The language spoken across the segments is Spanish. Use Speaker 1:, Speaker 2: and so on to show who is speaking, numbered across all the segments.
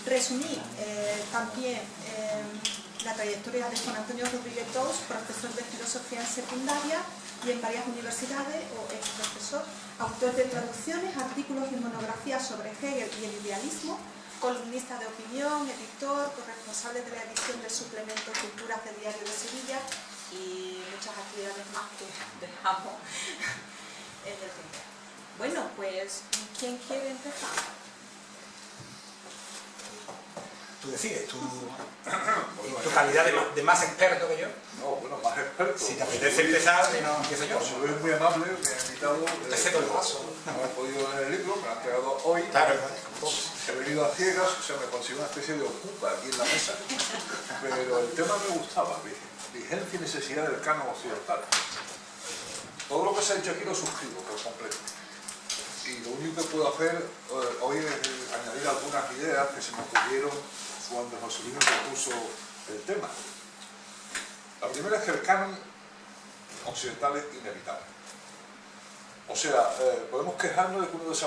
Speaker 1: Resumí también la trayectoria de Juan Antonio Rodríguez Tous, profesor de filosofía en secundaria y en varias universidades, o ex profesor, autor de traducciones, artículos y monografías sobre Hegel y el idealismo, columnista de opinión, editor, corresponsable de la edición del suplemento Culturas del Diario de Sevilla y muchas actividades más que dejamos en el tintero. Bueno, pues, ¿quién quiere empezar?
Speaker 2: Tú decides, tu calidad de más experto que yo.
Speaker 3: No, bueno, más experto.
Speaker 2: Si te apetece empezar, no empiezo yo.
Speaker 3: Soy muy amable, me ha invitado.
Speaker 2: Te cedo el paso.
Speaker 3: No he podido leer el libro, me lo han entregado hoy.
Speaker 2: Claro.
Speaker 3: He venido a ciegas, o sea, me consigo una especie de ocupa aquí en la mesa. Pero el tema me gustaba, vigencia y necesidad del canon occidental. Todo lo que se ha hecho aquí lo suscribo por completo. Y lo único que puedo hacer hoy es añadir algunas ideas que se me ocurrieron cuando José Luis me propuso el tema. La primera es que el canon occidental es inevitable. O sea, podemos quejarnos de que unas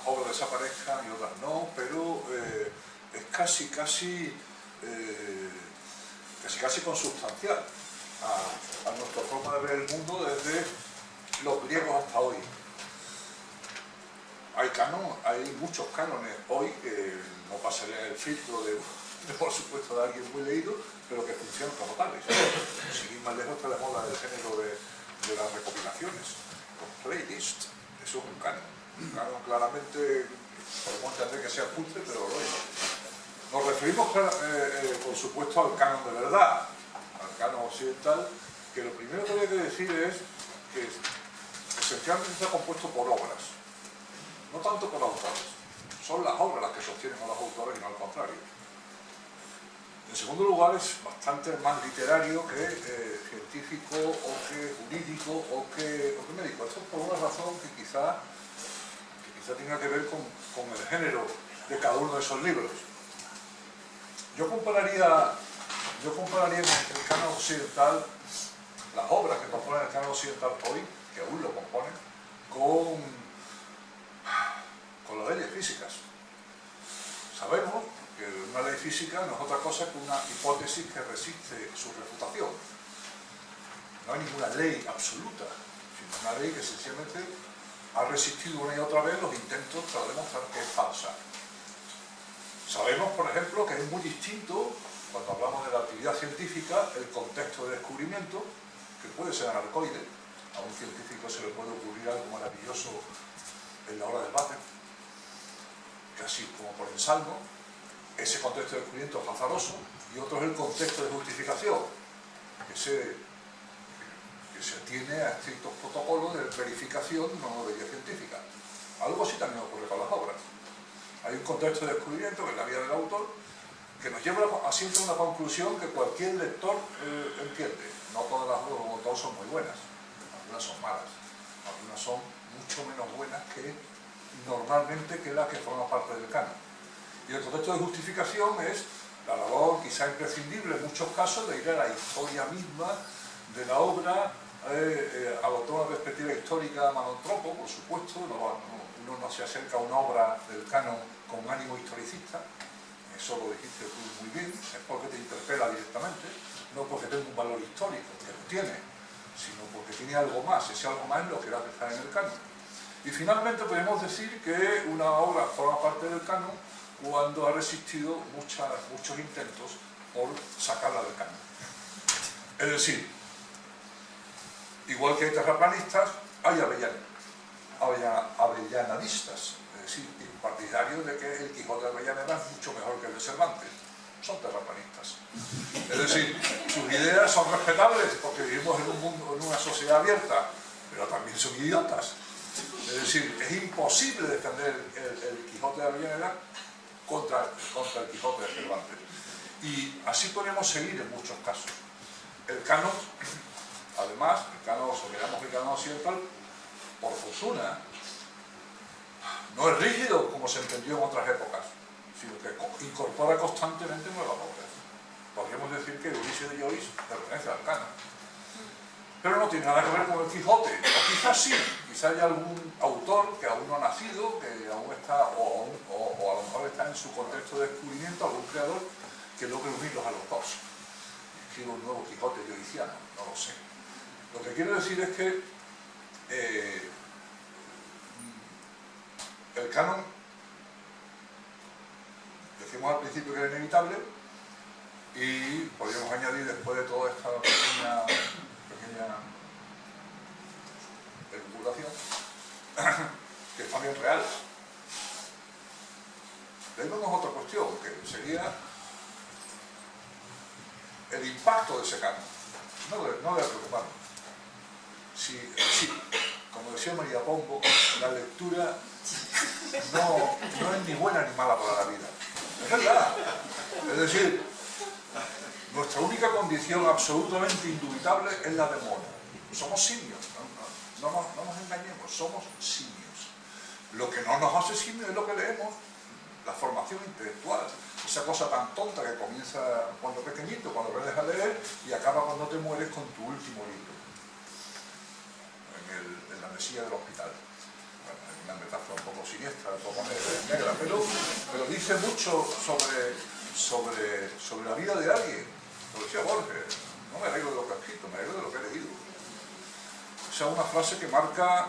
Speaker 3: obras desaparezcan y otras no, pero es casi consubstancial a nuestra forma de ver el mundo desde los griegos hasta hoy. Hay muchos cánones hoy que no pasarían el filtro por supuesto, de alguien muy leído, pero que funcionan como tales. Sin ir más lejos está la moda del género de las recopilaciones, los playlists. Eso es un canon. Un canon claramente, podemos entender que sea cutre, pero lo es. Nos referimos, por supuesto, al canon de verdad, al canon occidental, que lo primero que hay que decir es que esencialmente está compuesto por obras. No tanto por autores, son las obras las que sostienen a los autores y no al contrario. En segundo lugar, es bastante más literario que científico o que jurídico o que médico. Esto por una razón que quizá tenga que ver con el género de cada uno de esos libros. Yo compararía en el canon occidental las obras que componen el canon occidental hoy, que aún lo componen, con las leyes físicas. Sabemos que una ley física no es otra cosa que una hipótesis que resiste su refutación. No hay ninguna ley absoluta, sino una ley que sencillamente ha resistido una y otra vez los intentos para demostrar que es falsa. Sabemos, por ejemplo, que es muy distinto, cuando hablamos de la actividad científica, el contexto de descubrimiento, que puede ser anarcoide. A un científico se le puede ocurrir algo maravilloso en la hora del váter, casi como por ensalmo. Ese contexto de descubrimiento es azaroso, y otro es el contexto de justificación, que se atiene a estrictos protocolos de verificación de una novedad científica. Algo así también ocurre con las obras. Hay un contexto de descubrimiento, que es la vida del autor, que nos lleva siempre a una conclusión que cualquier lector entiende. No todas las obras del autor son muy buenas, algunas son malas, algunas son mucho menos buenas que normalmente que las que forman parte del canon. Y el contexto de justificación es la labor quizá imprescindible en muchos casos de ir a la historia misma de la obra, adoptar una perspectiva histórica manontropo, por supuesto. Uno no se acerca a una obra del canon con ánimo historicista, eso lo dijiste tú muy bien, es porque te interpela directamente, no porque tenga un valor histórico, que lo tiene, sino porque tiene algo más. Ese algo más es lo que da que está en el canon. Y finalmente podemos decir que una obra forma parte del canon cuando ha resistido muchos intentos por sacarla del canon. Es decir, igual que hay terraplanistas, hay avellanadistas, es decir, partidarios de que el Quijote de Avellaneda es mucho mejor que el de Cervantes. Son terraplanistas. Es decir, sus ideas son respetables porque vivimos en un mundo, en una sociedad abierta, pero también son idiotas. Es decir, es imposible defender el Quijote de Avellaneda contra el Quijote de Cervantes. Y así podemos seguir en muchos casos. El canon, además, si miramos el canon occidental, por fortuna, no es rígido como se entendió en otras épocas, sino que incorpora constantemente nuevas obras. Podríamos decir que Ulises de Joyce pertenece al canon. Pero no tiene nada que ver con el Quijote, o quizás sí, quizás haya algún autor que aún no ha nacido, que aún está, o a lo mejor está en su contexto de descubrimiento algún creador que logre unirlos a los dos. Escribo un nuevo Quijote yoiciano, no lo sé. Lo que quiero decir es que el canon, decimos al principio que era inevitable, y podríamos añadir después de toda esta pequeña elucubración, que es también real. Tenemos otra cuestión, que sería el impacto de ese canon. No debe preocuparnos. Sí, como decía María Pombo, la lectura no es ni buena ni mala para la vida. Es verdad. Es decir, nuestra única condición absolutamente indubitable es la de mono. Somos simios, no nos engañemos, somos simios. Lo que no nos hace simios es lo que leemos, la formación intelectual, esa cosa tan tonta que comienza cuando pequeñito, cuando aprendes a leer y acaba cuando te mueres con tu último libro, en la mesilla del hospital. Bueno, es una metáfora un poco siniestra, un poco negra, pero dice mucho sobre la vida de alguien. Lo decía Borges, no me alegro de lo que ha escrito, me alegro de lo que he leído. O sea, una frase que marca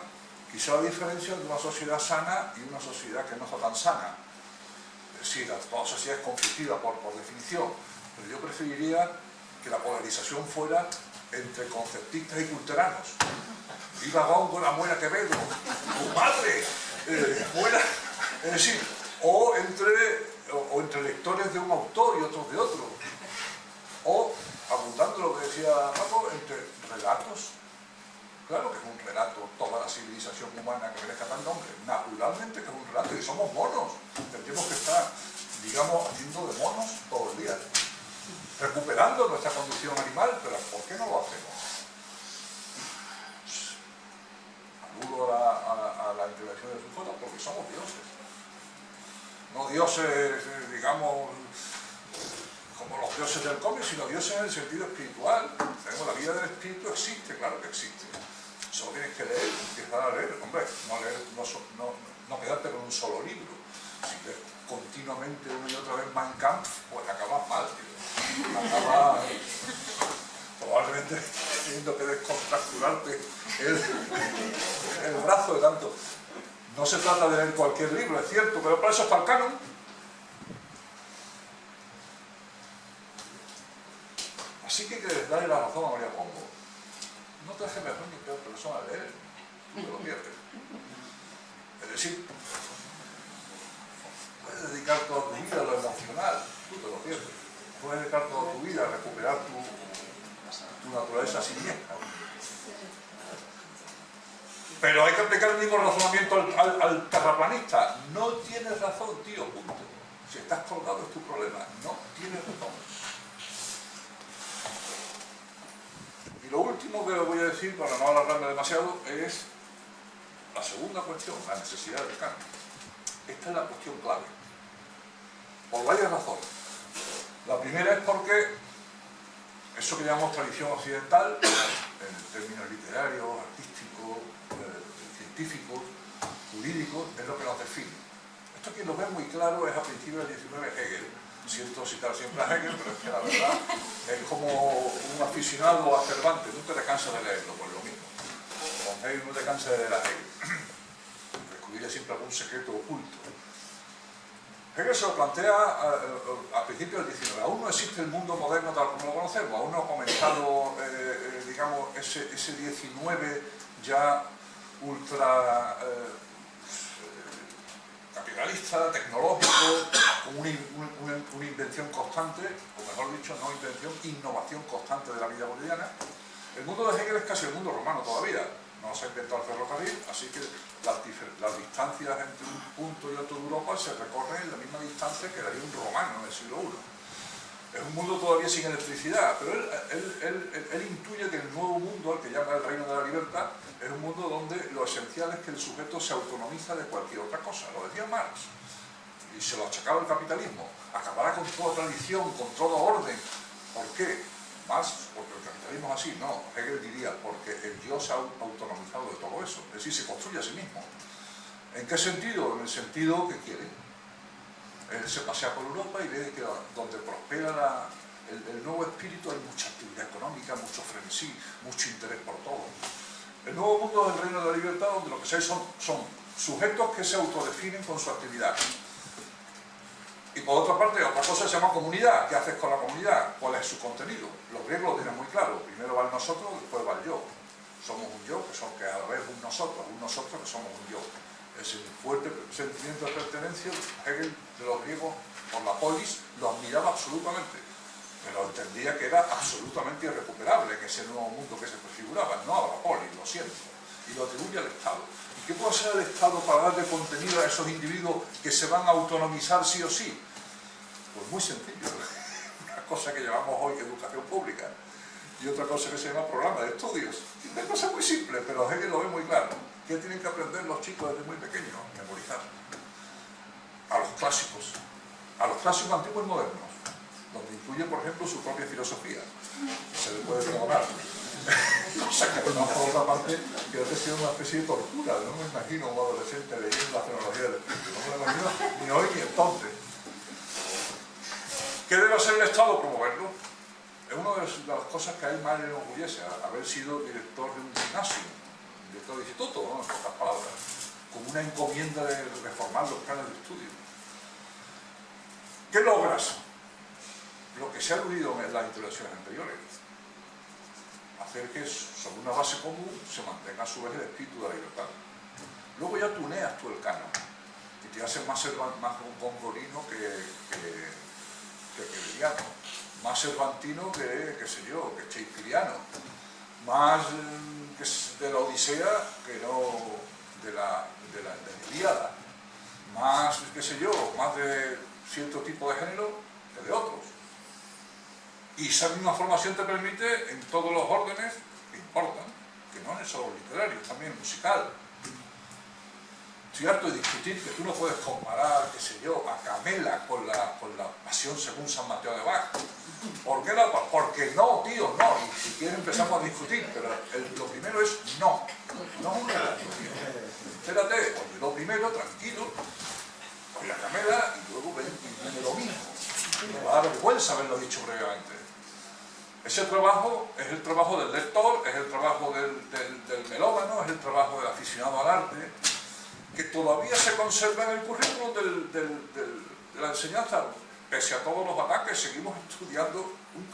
Speaker 3: quizá la diferencia de una sociedad sana y una sociedad que no está tan sana. Es decir, toda sociedad es conflictiva por definición, pero yo preferiría que la polarización fuera entre conceptistas y culteranos. Viva Góngora, muera Quevedo, tu madre, muera, es decir, o entre lectores de un autor y otros de otro, o, abundando lo que decía Paco, entre relatos. Claro que es un relato, toda la civilización humana que merezca tal nombre, naturalmente que es un relato, y somos monos, tendríamos que estar, digamos, haciendo de monos todo el día, recuperando nuestra condición animal, pero ¿por qué no lo hacemos? Aludo a la intervención de Foucault porque somos dioses. No dioses, digamos, como los dioses del cómic, sino dioses en el sentido espiritual. Tenemos la vida del espíritu, existe, claro que existe. Solo tienes que leer, empezar a leer. Hombre, no quedarte con un solo libro. Si lees continuamente una y otra vez Mein Kampf, pues acabas mal, tío. Acabas probablemente teniendo que descontracturarte el brazo de tanto. No se trata de leer cualquier libro, es cierto, pero para eso está el canon. Así que hay que darle la razón a María Pombo. No te hace mejor ni peor persona a leer, tú te lo pierdes. Es decir, puedes dedicar toda tu vida a lo emocional, tú te lo pierdes. Puedes dedicar toda tu vida a recuperar tu naturaleza simiesca. Pero hay que aplicar el mismo razonamiento al terraplanista. No tienes razón, tío, punto. Si estás colgado es tu problema. No tienes razón. Y lo último que voy a decir, para no alargarme demasiado, es la segunda cuestión, la necesidad del cambio. Esta es la cuestión clave. Por varias razones. La primera es porque eso que llamamos tradición occidental, en términos literarios, artísticos, científicos, jurídicos, es lo que nos define. Esto quien lo ve muy claro es a principios del XIX Hegel. Siento citar siempre a Hegel, pero es que la verdad es como un aficionado a Cervantes, nunca te cansas de leerlo, por lo mismo. Con Hegel no te cansas de leer a Hegel. Descubrirle siempre algún secreto oculto. Hegel se lo plantea a principios del XIX. Aún no existe el mundo moderno tal como lo conocemos, aún no ha comenzado, digamos, ese XIX ya ultra capitalista, tecnológico, con una invención constante, o mejor dicho, no invención, innovación constante de la vida cotidiana. El mundo de Hegel es casi el mundo romano todavía. No se ha inventado el ferrocarril, así que las distancias entre un punto y otro de Europa se recorren en la misma distancia que daría un romano en el siglo I. Es un mundo todavía sin electricidad, pero él intuye que el nuevo mundo, al que llama el reino de la libertad, es un mundo donde lo esencial es que el sujeto se autonomiza de cualquier otra cosa. Lo decía Marx, y se lo achacaba el capitalismo. Acabará con toda tradición, con todo orden. ¿Por qué? Marx, porque el capitalismo es así. No, Hegel diría, porque el yo se ha autonomizado de todo eso. Es decir, se construye a sí mismo. ¿En qué sentido? En el sentido que quiere. Él se pasea por Europa y ve que donde prospera el nuevo espíritu hay mucha actividad económica, mucho frenesí, mucho interés por todo. El nuevo mundo es el reino de la libertad, donde lo que se hay son sujetos que se autodefinen con su actividad. Y por otra parte, otra cosa se llama comunidad. ¿Qué haces con la comunidad? ¿Cuál es su contenido? Los griegos lo tienen muy claro. Primero va el nosotros, después va el yo. Somos un yo, que a la vez un nosotros que somos un yo. Es el fuerte sentimiento de pertenencia. Hegel, de los griegos, por la polis, lo admiraba absolutamente. Pero entendía que era absolutamente irrecuperable en ese nuevo mundo que se prefiguraba. No a la polis, lo siento. Y lo atribuye al Estado. ¿Y qué puede hacer el Estado para darle contenido a esos individuos que se van a autonomizar sí o sí? Pues muy sencillo. Una cosa que llamamos hoy educación pública y otra cosa que se llama programa de estudios. Una cosa muy simple, pero Hegel lo ve muy claro. ¿Qué tienen que aprender los chicos desde muy pequeños? Memorizar. A los clásicos antiguos y modernos, donde incluye, por ejemplo, su propia filosofía. Se le puede perdonar. O sea, que no, por otra parte, que debe ser una especie de tortura. No me imagino a un adolescente leyendo la fenomenología del espíritu. No me lo imagino ni hoy ni entonces. ¿Qué debe hacer el Estado? Promoverlo. Es una de las cosas que a él más le enorgullece, haber sido director de un gimnasio, director de instituto, ¿no? En pocas palabras, con una encomienda de reformar los planes de estudio. ¿Qué logras? Lo que se ha aludido en las intervenciones anteriores. Hacer que sobre una base común se mantenga a su vez el espíritu de la libertad. Luego ya tuneas tú el canon y te haces más gongorino que hegeliano, más cervantino que shakespeariano, más de la Odisea que no de la Ilíada, más, más de cierto tipo de género que de otros. Y esa misma formación te permite, en todos los órdenes que importan, que no es solo literario, también musical. Estoy harto de discutir que tú no puedes comparar, a Camela con la Pasión según San Mateo de Bach. ¿Por qué no? Porque no, tío, no. Y si quieren empezamos a discutir, pero lo primero es no. No es un relato, tío. Espérate, oye, lo primero, tranquilo, oye a Camela y luego viene lo mismo. Me va a dar vergüenza haberlo dicho previamente. Ese trabajo es el trabajo del lector, es el trabajo del melómano, es el trabajo del aficionado al arte, que todavía se conserva en el currículum de la enseñanza. Pese a todos los ataques, seguimos estudiando un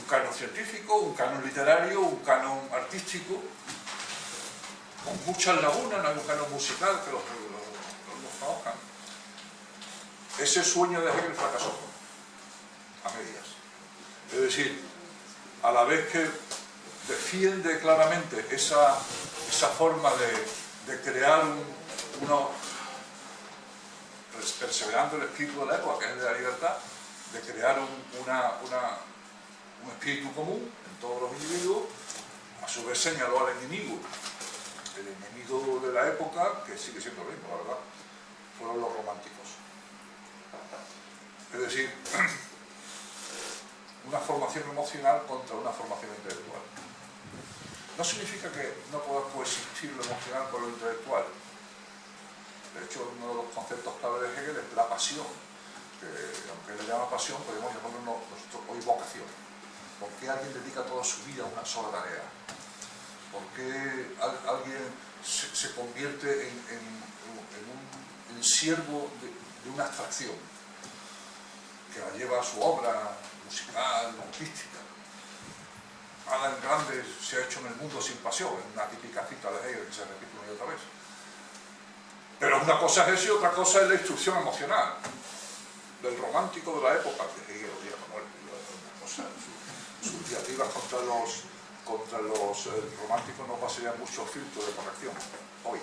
Speaker 3: canon científico, un canon literario, un canon artístico, con muchas lagunas. No hay un canon musical que los conozcan. Ese sueño de Hegel fracasó a medias. Es decir, a la vez que defiende claramente esa forma de crear perseverando el espíritu de la época, que es el de la libertad, de crear un espíritu común en todos los individuos, a su vez señaló al enemigo. El enemigo de la época, que sigue siendo lo mismo, la verdad, fueron los románticos. Es decir, una formación emocional contra una formación intelectual. No significa que no pueda coexistir lo emocional con lo intelectual. De hecho, uno de los conceptos clave de Hegel es la pasión, que aunque le llama pasión, podemos llamarlo nosotros hoy vocación. ¿Por qué alguien dedica toda su vida a una sola tarea? ¿Por qué alguien se convierte en un siervo de una abstracción que la lleva a su obra musical, artística? Nada en grande se ha hecho en el mundo sin pasión, es una típica cita de Hegel que se repite una y otra vez. Pero una cosa es eso y otra cosa es la instrucción emocional del romántico de la época, que Hegel odia con muerte, una cosa, sus diatribas contra los románticos no pasarían mucho filtro de corrección hoy,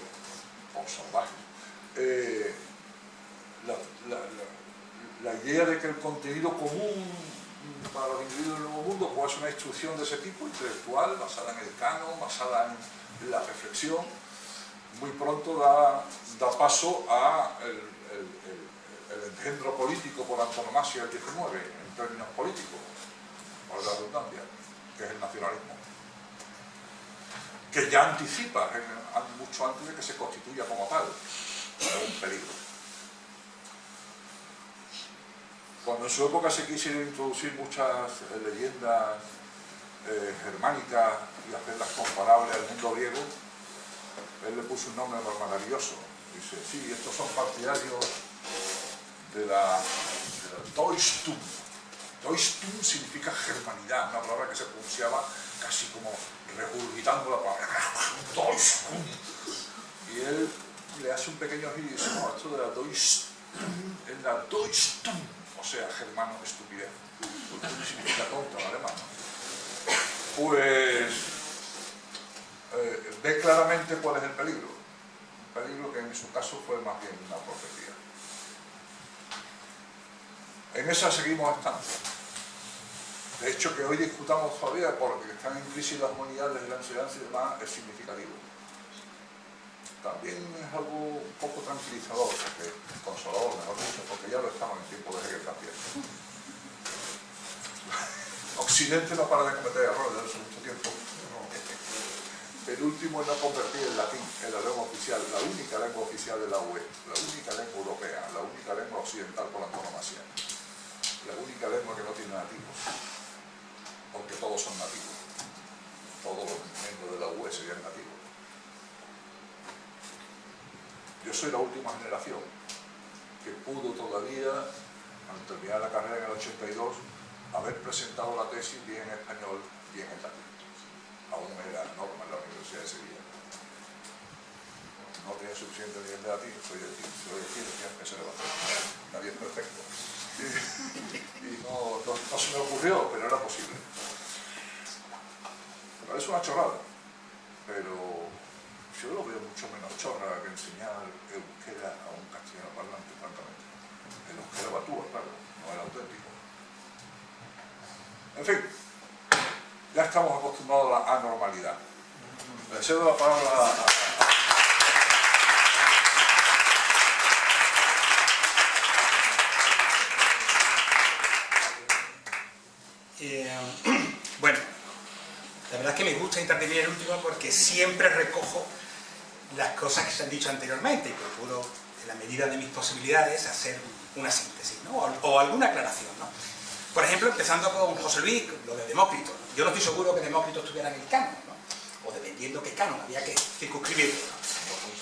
Speaker 3: o salvajes. La idea de que el contenido común para los individuos del nuevo mundo puede ser una instrucción de ese tipo, intelectual, basada en el canon, basada en la reflexión, muy pronto da paso a el engendro político por antonomasia del 19, en términos políticos, por la redundancia, que es el nacionalismo, que ya anticipa mucho antes de que se constituya como tal, es un peligro. Cuando en su época se quisieron introducir muchas leyendas germánicas y hacerlas comparables al mundo griego, él le puso un nombre maravilloso. Dice, sí, estos son partidarios de la Deutschtum. Deutschtum significa germanidad, una palabra que se pronunciaba casi como regurgitando la palabra Deutschtum. Y él le hace un pequeño giro y dice, no, esto de la Deutschtum es la Deutschtum, o sea, germano, estupidez. Deutschtum significa tonto en alemán. Pues ve claramente cuál es el peligro. Un peligro que en su caso fue más bien una profecía. En esa seguimos estando. De hecho, que hoy discutamos todavía porque están en crisis las humanidades de la enseñanza y demás es significativo. También es algo un poco tranquilizador, consolador, mejor dicho, porque ya lo estamos en tiempo de Hegel también. Occidente no para de cometer errores desde hace mucho tiempo. El último es no convertir el latín en la lengua oficial, la única lengua oficial de la UE, la única lengua europea, la única lengua occidental por antonomasia, la única lengua que no tiene nativos, porque todos son nativos, todos los miembros de la UE serían nativos. Yo soy la última generación que pudo todavía, al terminar la carrera en el 82, haber presentado la tesis bien en español, bien en latín. Aún era norma en la Universidad de Sevilla. No tenía suficiente nivel de latín, soy de decir que se levantó. Nadie es perfecto. Y no se me ocurrió, pero era posible. Me parece una chorrada, pero yo lo veo mucho menos chorra que enseñar euskera a un castellano parlante, francamente. El euskera batúa, claro, no el auténtico. En fin, ya estamos acostumbrados a la anormalidad. Le cedo la palabra a...
Speaker 2: Bueno, la verdad es que me gusta intervenir el último porque siempre recojo las cosas que se han dicho anteriormente y procuro, en la medida de mis posibilidades, hacer una síntesis, ¿no? o alguna aclaración, ¿no? Por ejemplo, empezando con José Luis, lo de Demócrito. Yo no estoy seguro que Demócrito estuviera en el canon, ¿no? O dependiendo qué canon, había que circunscribirlo,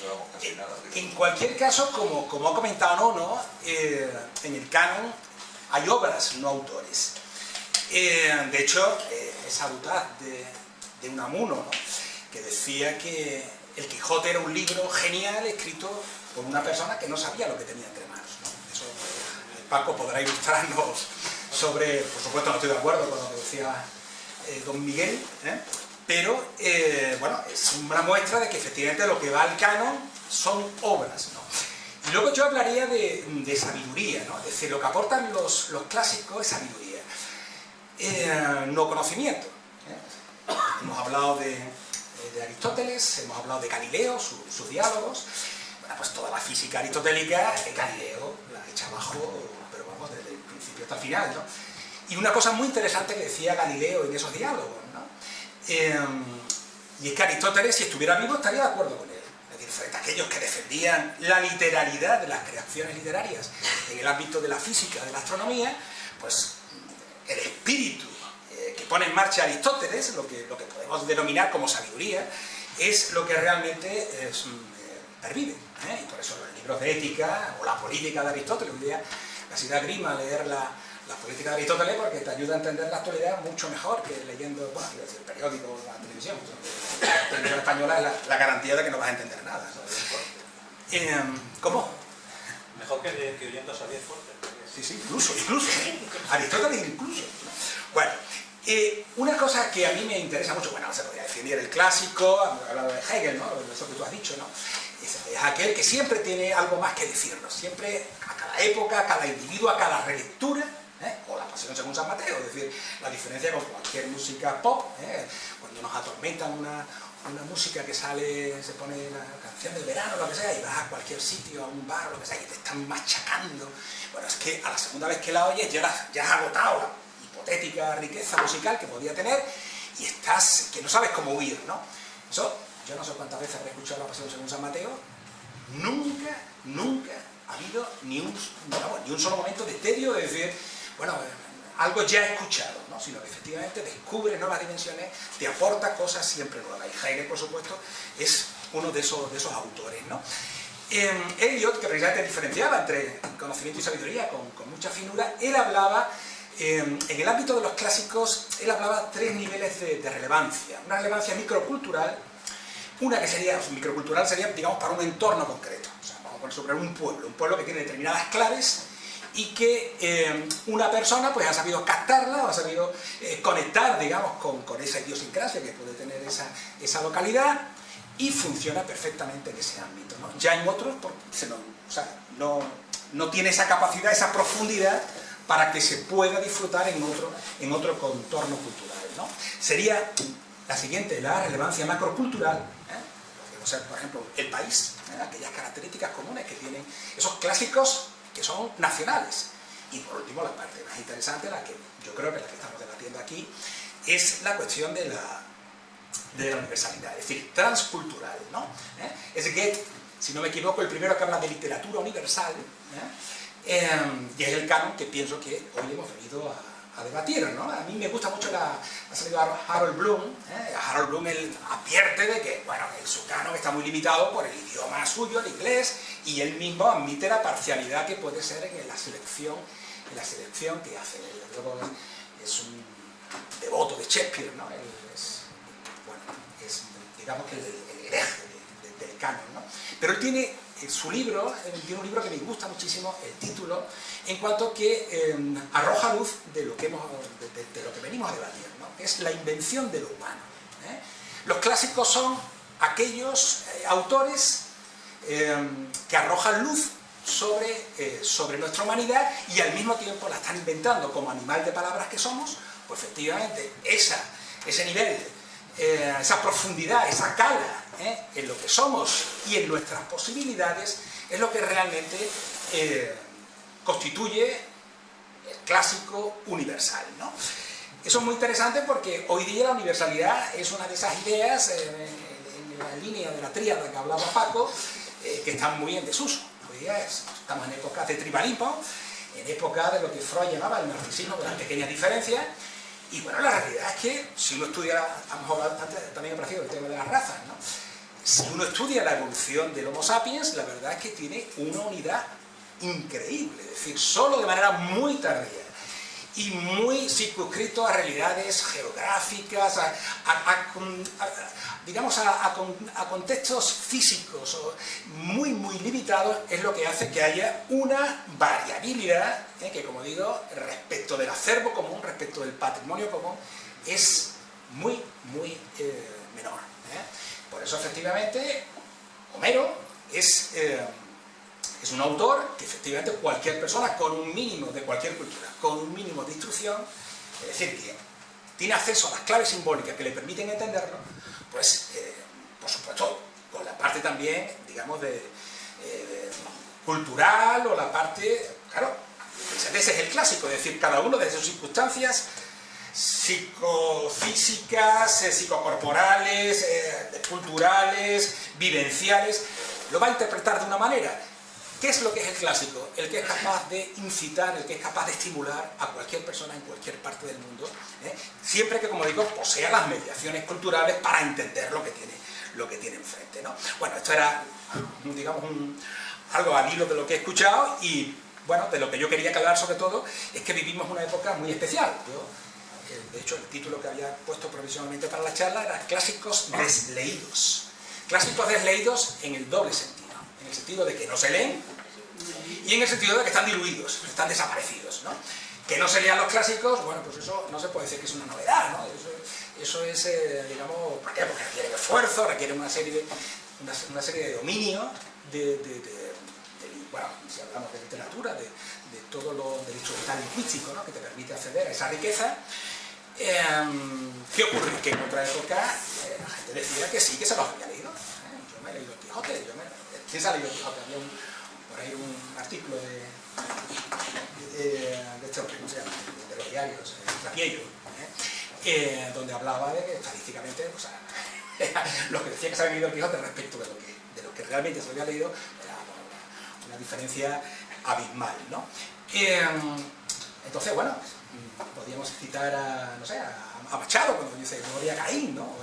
Speaker 2: ¿no? En cualquier caso, como ha comentado Nono, en el canon hay obras, no autores. De hecho, esa autaz de Unamuno, ¿no? Que decía que el Quijote era un libro genial escrito por una persona que no sabía lo que tenía entre manos, ¿no? Eso Paco podrá ilustrarnos sobre, por supuesto no estoy de acuerdo con lo que decía don Miguel, pero bueno, es una muestra de que efectivamente lo que va al canon son obras, ¿no? Y luego yo hablaría de sabiduría, ¿no? Es decir, lo que aportan los clásicos es sabiduría, no conocimiento. Hemos hablado de Aristóteles, hemos hablado de Galileo, sus diálogos. Bueno, pues toda la física aristotélica, Galileo la echa abajo, pero vamos, desde el principio hasta el final, ¿no? Y una cosa muy interesante que decía Galileo en esos diálogos, ¿no? Y es que Aristóteles, si estuviera vivo, estaría de acuerdo con él. Es decir, frente a aquellos que defendían la literalidad de las creaciones literarias en el ámbito de la física, de la astronomía, pues el espíritu que pone en marcha Aristóteles, lo que podemos denominar como sabiduría, es lo que realmente pervive, y por eso los libros de ética o la política de Aristóteles, un día casi da grima leer la política de Aristóteles porque te ayuda a entender la actualidad mucho mejor que leyendo, bueno, quiero decir, el periódico o la televisión. La televisión española es la garantía de que no vas a entender nada, ¿no? ¿Cómo?
Speaker 4: Mejor que oyendo a Xavier Fortes.
Speaker 2: Sí, incluso. Aristóteles incluso. Bueno, una cosa que a mí me interesa mucho, bueno, se podría definir el clásico, hablando de Hegel, ¿no? Eso que tú has dicho, ¿no? Es aquel que siempre tiene algo más que decirnos, siempre a cada época, a cada individuo, a cada relectura, o la pasión según San Mateo, es decir, la diferencia con cualquier música pop, cuando nos atormentan una música que sale, se pone la canción del verano, lo que sea, y vas a cualquier sitio, a un bar o lo que sea, y te están machacando. Bueno, es que a la segunda vez que la oyes ya has agotado la hipotética riqueza musical que podía tener y estás, que no sabes cómo huir, ¿no? Eso, yo no sé cuántas veces habré escuchado la pasión según San Mateo, nunca ha habido ni un solo momento de tedio de decir, bueno, algo ya escuchado, ¿no? Sino que efectivamente descubre nuevas dimensiones, te aporta cosas siempre nuevas. Y Hegel, por supuesto, es uno de esos autores, ¿no? Eliot, que precisamente diferenciaba entre conocimiento y sabiduría con mucha finura, él hablaba, en el ámbito de los clásicos, él hablaba tres niveles de relevancia. Una relevancia microcultural, una que sería, microcultural sería, digamos, para un entorno concreto. O sea, vamos a poner sobre un pueblo que tiene determinadas claves y que una persona pues ha sabido captarla, o ha sabido conectar, digamos, con esa idiosincrasia que puede tener esa localidad, y funciona perfectamente en ese ámbito, ¿no? Ya en otros no tiene esa capacidad, esa profundidad para que se pueda disfrutar en otro contorno cultural, ¿no? Sería la siguiente, la relevancia macrocultural, o sea, por ejemplo, el país, aquellas características comunes que tienen esos clásicos que son nacionales. Y por último, la parte más interesante, la que yo creo que la que estamos debatiendo aquí, es la cuestión de la universalidad, es decir, transcultural, ¿no? Es Goethe, si no me equivoco, el primero que habla de literatura universal, y es el canon que pienso que hoy hemos venido a debatir, ¿no? A mí me gusta mucho ha salido Harold Bloom, Harold Bloom él advierte de que, bueno, su canon está muy limitado por el idioma suyo, el inglés, y él mismo admite la parcialidad que puede ser en la selección que hace. Luego es un devoto de Shakespeare, ¿no? Es digamos que el eje del canon, ¿no? Pero él tiene su libro, tiene un libro que me gusta muchísimo, el título, en cuanto que arroja luz de lo que venimos a debatir, ¿no? Que es la invención de lo humano. Los clásicos son aquellos autores que arrojan luz sobre nuestra humanidad y al mismo tiempo la están inventando como animal de palabras que somos, pues efectivamente ese nivel, esa profundidad, esa cala en lo que somos y en nuestras posibilidades es lo que realmente constituye el clásico universal, ¿no? Eso es muy interesante porque hoy día la universalidad es una de esas ideas en la línea de la tríada que hablaba Paco, que están muy en desuso. Hoy día estamos en épocas de tribalismo, en época de lo que Freud llamaba el narcisismo de las pequeñas diferencias. Y bueno, la realidad es que si uno estudia, hemos hablado antes, también aparecido el tema de las razas, ¿no? Si uno estudia la evolución del Homo sapiens, la verdad es que tiene una unidad increíble, es decir, solo de manera muy tardía y muy circunscrito a realidades geográficas, digamos a contextos físicos muy limitados, es lo que hace que haya una variabilidad que, como digo, respecto del acervo común, respecto del patrimonio común, es muy menor. Por eso, efectivamente, Homero es un autor que, efectivamente, cualquier persona con un mínimo de cualquier cultura, con un mínimo de instrucción, es decir, que tiene acceso a las claves simbólicas que le permiten entenderlo, pues, por supuesto, con la parte también, digamos, cultural o la parte, claro, ese es el clásico, es decir, cada uno de sus circunstancias psicofísicas, psicocorporales, culturales, vivenciales, lo va a interpretar de una manera. ¿Qué es lo que es el clásico? El que es capaz de incitar, el que es capaz de estimular a cualquier persona en cualquier parte del mundo, siempre que, como digo, posea las mediaciones culturales para entender lo que tiene enfrente, ¿no? Bueno, esto era, digamos, algo al hilo de lo que he escuchado y, bueno, de lo que yo quería hablar sobre todo es que vivimos una época muy especial. De hecho, el título que había puesto provisionalmente para la charla era Clásicos desleídos. Clásicos desleídos en el doble sentido. En el sentido de que no se leen y en el sentido de que están diluidos, están desaparecidos, ¿no? Que no se lean los clásicos, bueno, pues eso no se puede decir que es una novedad, ¿no? Eso es, digamos, ¿por qué? Porque requiere esfuerzo, requiere una serie de dominio, bueno, si hablamos de literatura, de todo lo del instrumental lingüístico, ¿no? Que te permite acceder a esa riqueza. ¿Qué ocurre? Que en otra época la gente decía que sí, que se los había leído. Yo me he leído el Quijote, ¿quién se ha leído el Quijote? Había por ahí un artículo de este hombre, ¿cómo se llama? De los diarios, Trapiello, donde hablaba de que estadísticamente, o sea, los que decían que se habían leído el Quijote respecto de lo que realmente se había leído, era una diferencia abismal, ¿no? Entonces, bueno, podríamos citar a, no sé, a Machado cuando dice Gloria Caín, ¿no?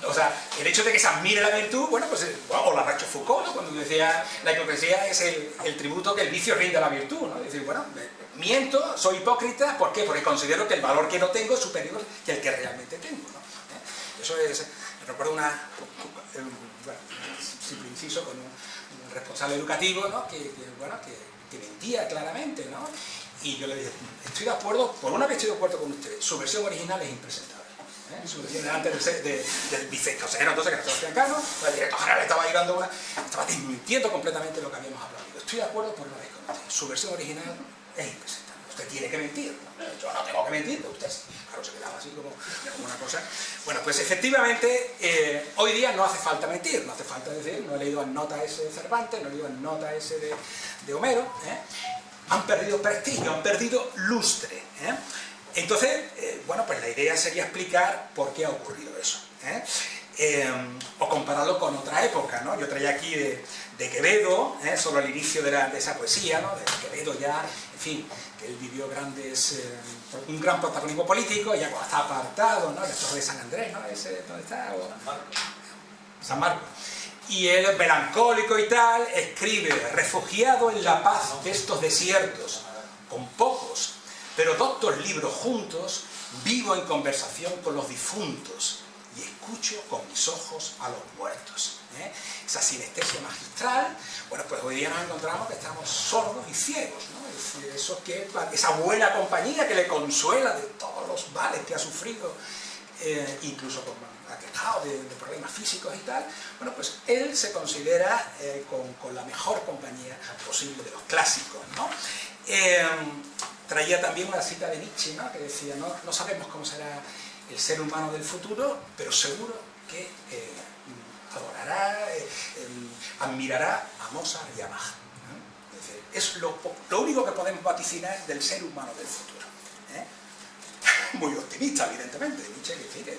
Speaker 2: O sea, el hecho de que se admire la virtud, bueno, pues, o la Rochefoucauld, ¿no? Cuando decía la hipocresía es el tributo que el vicio rinde a la virtud, ¿no? Es decir, bueno, miento, soy hipócrita, ¿por qué? Porque considero que el valor que no tengo es superior que el que realmente tengo, ¿no? Eso es, recuerdo bueno, simple inciso con un responsable educativo, ¿no? que mentía claramente, ¿no? Y yo le dije, estoy de acuerdo, por una vez estoy de acuerdo con usted, su versión original es impresentable. Su versión antes del viceconsejero, entonces, que era Sebastián Cano, el director general estaba estaba desmintiendo completamente lo que habíamos hablado. Estoy de acuerdo por una vez con usted, su versión original es impresentable. Usted tiene que mentir, ¿no? Yo no tengo que mentir, pero usted sí. Claro, se quedaba así como una cosa. Bueno, pues efectivamente, hoy día no hace falta mentir, no hace falta decir, no he leído el nota ese de Cervantes, no he leído el nota ese de Homero, han perdido prestigio, han perdido lustre. Entonces, bueno, pues la idea sería explicar por qué ha ocurrido eso. O compararlo con otra época, ¿no? Yo traía aquí de Quevedo, solo el inicio de esa poesía, ¿no? De Quevedo ya, en fin, que él vivió un gran protagonismo político, ya cuando está apartado, ¿no? La Torre de San Andrés, ¿no? ¿Dónde está? San Marcos. Y él, melancólico y tal, escribe: refugiado en la paz de estos desiertos, con pocos, pero doctos libros juntos, vivo en conversación con los difuntos y escucho con mis ojos a los muertos. Esa sinestesia magistral, bueno, pues hoy día nos encontramos que estamos sordos y ciegos, ¿no? Esa buena compañía que le consuela de todos los males que ha sufrido, incluso aquejado de problemas físicos y tal. Bueno, pues él se considera con la mejor compañía posible de los clásicos, ¿no? Traía también una cita de Nietzsche, ¿no? Que decía, no sabemos cómo será el ser humano del futuro, pero seguro que adorará, admirará a Mozart y a Bach. Es lo único que podemos vaticinar del ser humano del futuro. Muy optimista, evidentemente. Nietzsche, que tiene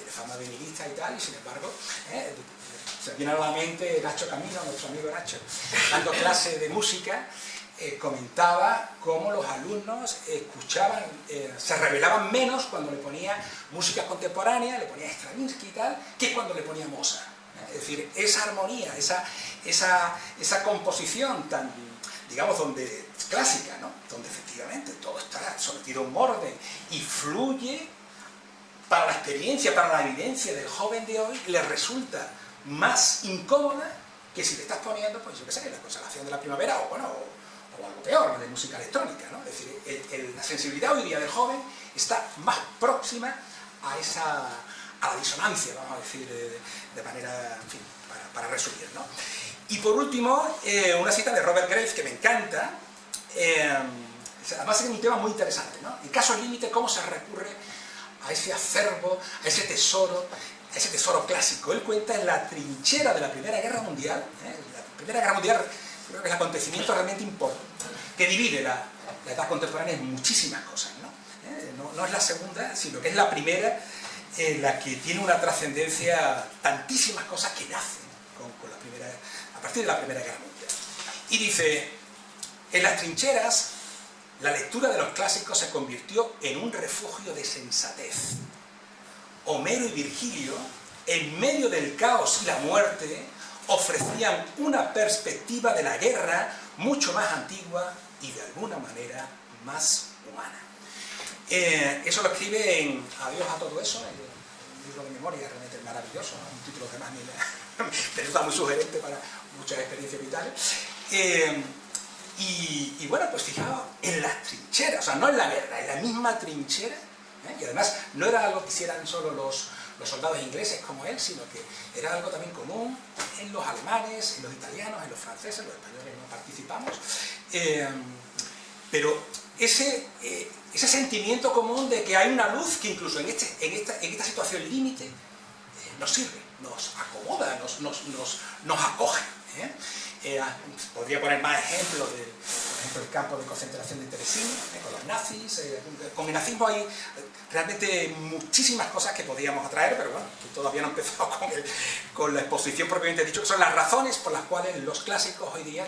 Speaker 2: fama de nihilista y tal, y sin embargo, se viene a la mente Nacho Camino, nuestro amigo Nacho, dando clase de música. Comentaba cómo los alumnos escuchaban, se revelaban menos cuando le ponía música contemporánea, le ponía Stravinsky y tal, que cuando le ponía Mozart. Es decir, esa armonía, esa composición tan, digamos, clásica, ¿no? Donde efectivamente todo está sometido a un orden y fluye, para la experiencia, para la evidencia del joven de hoy, le resulta más incómoda que si le estás poniendo, pues yo qué sé, la consolación de la primavera o algo peor, de música electrónica, ¿no? Es decir, la sensibilidad hoy día del joven está más próxima a la disonancia, vamos a decir, de manera, en fin, para resumir, ¿no? Y por último, una cita de Robert Graves que me encanta, además es un tema muy interesante, ¿no? En casos límite, cómo se recurre a ese acervo, a ese tesoro clásico. Él cuenta en la trinchera de la Primera Guerra Mundial, la Primera Guerra Mundial creo que es el acontecimiento realmente importante, que divide la edad contemporánea en muchísimas cosas, ¿no? No es la segunda, sino que es la primera, la que tiene una trascendencia, tantísimas cosas que nacen a partir de la Primera Guerra Mundial. Y dice, en las trincheras, la lectura de los clásicos se convirtió en un refugio de sensatez. Homero y Virgilio, en medio del caos y la muerte, ofrecían una perspectiva de la guerra mucho más antigua y de alguna manera más humana. Eso lo escribe en Adiós a todo eso, un libro de memoria realmente maravilloso, ¿no? Un título que más me resulta muy sugerente para muchas experiencias vitales. Y bueno, pues fijaos, en las trincheras, o sea, no en la guerra, en la misma trinchera, y además no era algo que hicieran solo los soldados ingleses como él, sino que era algo también común en los alemanes, en los italianos, en los franceses, los españoles no participamos, pero ese sentimiento común de que hay una luz que incluso en esta situación límite nos sirve, nos acomoda, nos acoge. Podría poner más ejemplos por ejemplo, el campo de concentración de Terezín, con los nazis. Con el nazismo hay realmente muchísimas cosas que podríamos atraer, pero bueno, todavía no he empezado con la exposición propiamente dicho, que son las razones por las cuales los clásicos hoy día